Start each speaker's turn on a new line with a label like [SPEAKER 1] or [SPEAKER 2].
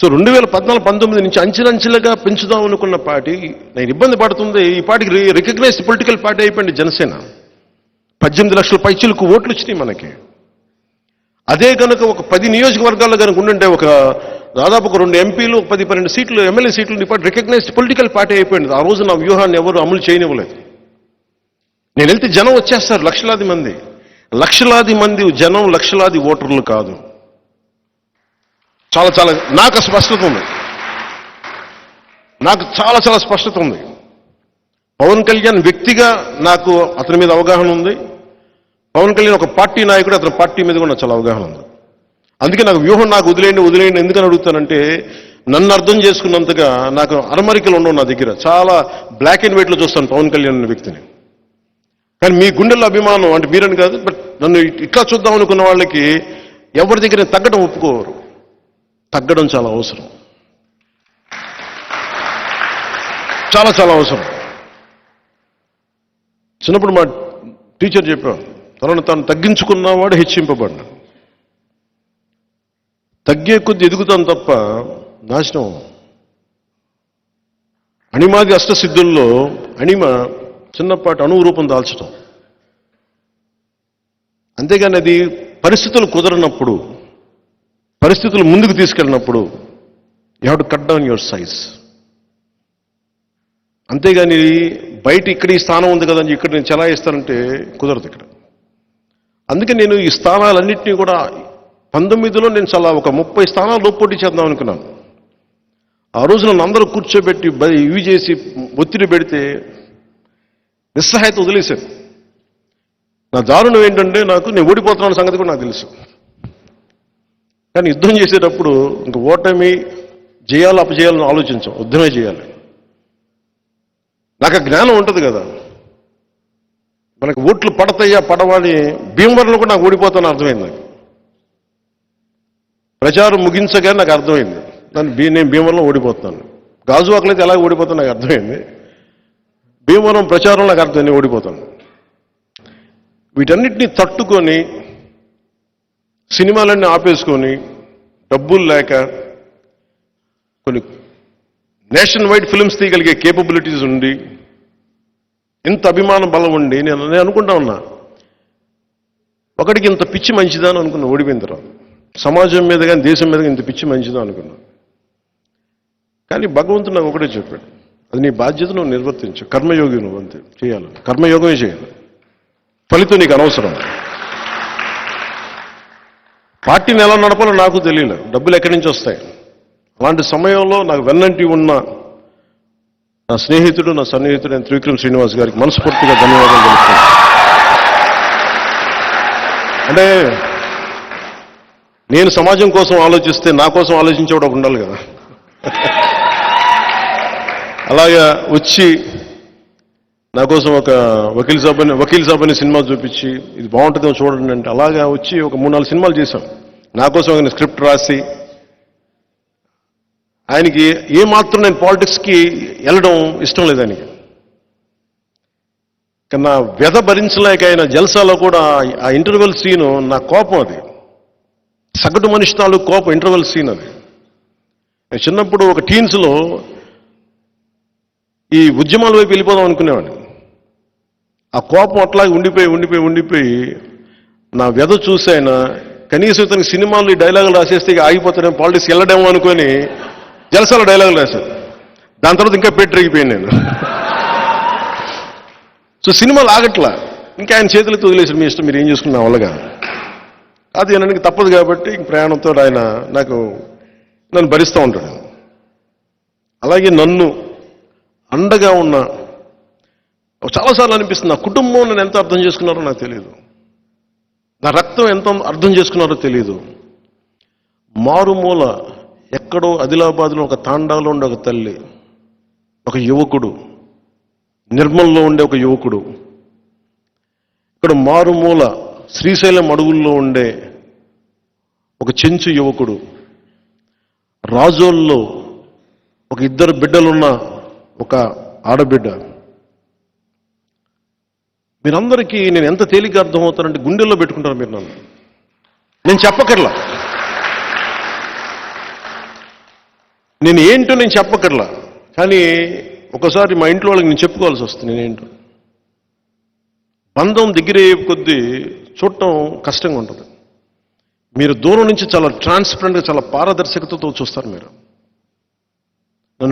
[SPEAKER 1] So 2014-19 నుంచి అంచెలంచెలుగా పెంచుదాం అనుకున్న పార్టీ నేను ఇబ్బంది పడుతుంది. ఈ పార్టీకి రికగ్నైజ్డ్ పొలిటికల్ పార్టీ అయిపోయింది జనసేన. 18 లక్షల పైచిలకు ఓట్లు వచ్చినాయి మనకి. అదే కనుక ఒక 10 నియోజకవర్గాల్లో కనుక ఉండుంటే ఒక దాదాపు ఒక 2 ఎంపీలు 10-12 సీట్లు ఎమ్మెల్యే సీట్లు ఈ పార్టీ రికగ్నైజ్డ్ పొలిటికల్ పార్టీ అయిపోయింది. ఆ రోజు నా వ్యూహాన్ని ఎవరు అమలు చేయనివ్వలేదు. నేను వెళ్తే జనం వచ్చేస్తారు, లక్షలాది మంది జనం, లక్షలాది ఓటర్లు కాదు. చాలా చాలా నాకు స్పష్టత ఉంది, నాకు చాలా చాలా స్పష్టత ఉంది. పవన్ కళ్యాణ్ వ్యక్తిగా నాకు అతని మీద అవగాహన ఉంది. పవన్ కళ్యాణ్ ఒక పార్టీ నాయకుడు, అతని పార్టీ మీద కూడా నాకు చాలా అవగాహన ఉంది. అందుకే నాకు వ్యూహం నాకు వదిలేయండి ఎందుకని అడుగుతానంటే, నన్ను అర్థం చేసుకున్నంతగా నాకు అరమరికలు ఉండవు నా దగ్గర. చాలా బ్లాక్ అండ్ వైట్లో చూస్తాను పవన్ కళ్యాణ్ అనే వ్యక్తిని. కానీ మీ గుండెల్లో అభిమానం అంటే మీరని కాదు, బట్ నన్ను ఇట్లా చూద్దాం అనుకున్న వాళ్ళకి ఎవరి దగ్గర తగ్గడం ఒప్పుకోరు. తగ్గడం చాలా అవసరం, చాలా చాలా అవసరం. చిన్నప్పుడు మా టీచర్ చెప్పారు, తనను తాను తగ్గించుకున్నవాడు హెచ్చింపబడ్డాడు. తగ్గే కొద్ది ఎదుగుతాం తప్ప నాశనం. అణిమాది అష్టసిద్ధుల్లో అణిమ చిన్నపాటి అణువు రూపం దాల్చడం. అంతేగాని అది పరిస్థితులు కుదరనప్పుడు, పరిస్థితులు ముందుకు తీసుకెళ్ళినప్పుడు you have to cut down your size. అంతేగాని బయట ఇక్కడ ఈ స్థానం ఉంది కదా అని ఇక్కడ నేను చెలాయిస్తానంటే కుదరదు ఇక్కడ. అందుకే నేను ఈ స్థానాలన్నింటినీ కూడా 19లో నేను చాలా ఒక 30 స్థానాలు పోటీ చేద్దాం అనుకున్నాను. ఆ రోజు నన్ను అందరూ కూర్చోబెట్టి ఇవి చేసి ఒత్తిడి పెడితే నిస్సహాయత వదిలేశాను. నా దారుణం ఏంటంటే నేను ఓడిపోతున్నాను సంగతి కూడా నాకు తెలుసు. కానీ యుద్ధం చేసేటప్పుడు ఇంక ఓటమి చేయాలి అపజేయాలని ఆలోచించాం, యుద్ధమే చేయాలి. నాకు ఆ జ్ఞానం ఉంటుంది కదా, మనకు ఓట్లు పడతాయా పడవని. భీమవరంలో కూడా నాకు ఓడిపోతాను అర్థమైంది. నాకు ప్రచారం ముగించగా నాకు అర్థమైంది నేను భీమవరంలో ఓడిపోతున్నాను. గాజువాకలో అయితే ఎలాగ ఓడిపోతాను నాకు అర్థమైంది. భీమవరం ప్రచారం నాకు అర్థమైంది ఓడిపోతాను. వీటన్నిటినీ తట్టుకొని సినిమాలన్నీ ఆపేసుకొని డబ్బులు లేక కొన్ని నేషన్ వైడ్ ఫిల్మ్స్ తీయగలిగే కేపబిలిటీస్ ఉండి ఇంత అభిమాన బలం ఉండి నేను అనుకుంటా ఉన్నా, ఒకటికి ఇంత పిచ్చి మంచిదా అని అనుకున్నా. ఓడిపోయిన తర్వాత సమాజం మీద కానీ దేశం మీద కానీ ఇంత పిచ్చి మంచిదా అనుకున్నా. కానీ భగవంతుడు నాకు ఒకటే చెప్పాడు, అది నీ బాధ్యత, నువ్వు నిర్వర్తించు. కర్మయోగి నువ్వు, అంతే చేయాలి, కర్మయోగమే చేయాలి. ఫలితం నీకు అనవసరం. పార్టీని ఎలా నడపాలో నాకు తెలియలేదు, డబ్బులు ఎక్కడి నుంచి వస్తాయి. అలాంటి సమయంలో నాకు వెన్నంటి ఉన్న నా స్నేహితుడు, నా సన్నిహితుడు త్రివిక్రమ్ శ్రీనివాస్ గారికి మనస్ఫూర్తిగా ధన్యవాదాలు తెలుపుతున్నాను. అంటే నేను సమాజం కోసం ఆలోచిస్తే నా కోసం ఆలోచించేవాడు ఒక ఉండాలి కదా. అలాగా వచ్చి నా కోసం ఒక వకీల్ సాబ్ అనే సినిమా చూపించి ఇది బాగుంటుందో చూడండి అంటే, అలాగా వచ్చి ఒక 3-4 సినిమాలు చేశాం. నా కోసం ఒక స్క్రిప్ట్ రాసి, ఆయనకి ఏమాత్రం నేను పాలిటిక్స్కి వెళ్ళడం ఇష్టం లేదు ఆయనకి. కానీ నా వ్యధ భరించలేక ఆయన జల్సాలో కూడా ఆ ఇంటర్వెల్ సీను నా కోపం, అది సగటు మనిషి తాలూకు కోపం ఇంటర్వెల్ సీన్ అది. చిన్నప్పుడు ఒక టీన్స్లో ఈ ఉద్యమాల వైపు వెళ్ళిపోదాం అనుకునేవాడిని. ఆ కోపం అట్లాగే ఉండిపోయి నా వ్యధ చూసి ఆయన కనీసం ఇతనికి సినిమాలు ఈ డైలాగులు రాసేస్తే ఆగిపోతాడేమో, పాలిటిక్స్ వెళ్ళడేమో అనుకొని జలసాల డైలాగులు రాశారు. దాని తర్వాత ఇంకా పెట్టిరిగిపోయాను నేను. సో సినిమాలు ఆగట్లా, ఇంకా ఆయన చేతులతో వదిలేసారు, మీ ఇష్టం, మీరు ఏం చేసుకున్న వాళ్ళగా. అది ఆయనకి తప్పదు కాబట్టి ప్రయాణంతో ఆయన నన్ను భరిస్తూ ఉంటాడు. అలాగే నన్ను అండగా ఉన్న చాలాసార్లు అనిపిస్తుంది, నా కుటుంబం నన్ను ఎంత అర్థం చేసుకున్నారో నాకు తెలియదు, నా రక్తం ఎంత అర్థం చేసుకున్నారో తెలియదు. మారుమూల ఎక్కడో ఆదిలాబాద్లో ఒక తాండాలో ఉండే ఒక తల్లి, ఒక యువకుడు, నిర్మల్లో ఉండే ఒక యువకుడు, ఇక్కడ మారుమూల శ్రీశైలం అడవుల్లో ఉండే ఒక చెంచు యువకుడు, రాజోల్లో ఒక 2 బిడ్డలున్న ఒక ఆడబిడ్డ. మీరందరికీ నేను ఎంత తేలిక అర్థమవుతానంటే గుండెల్లో పెట్టుకుంటారు మీరు నన్ను, నేను చెప్పకర్లా. నేను ఏంటో నేను చెప్పకర్లా, కానీ ఒకసారి మా ఇంట్లో వాళ్ళకి నేను చెప్పుకోవాల్సి వస్తుంది నేనేంటో. బంధం దగ్గర కొద్దీ చూడటం కష్టంగా ఉంటుంది. మీరు దూరం నుంచి చాలా ట్రాన్స్పరెంట్గా, చాలా పారదర్శకతతో చూస్తారు మీరు.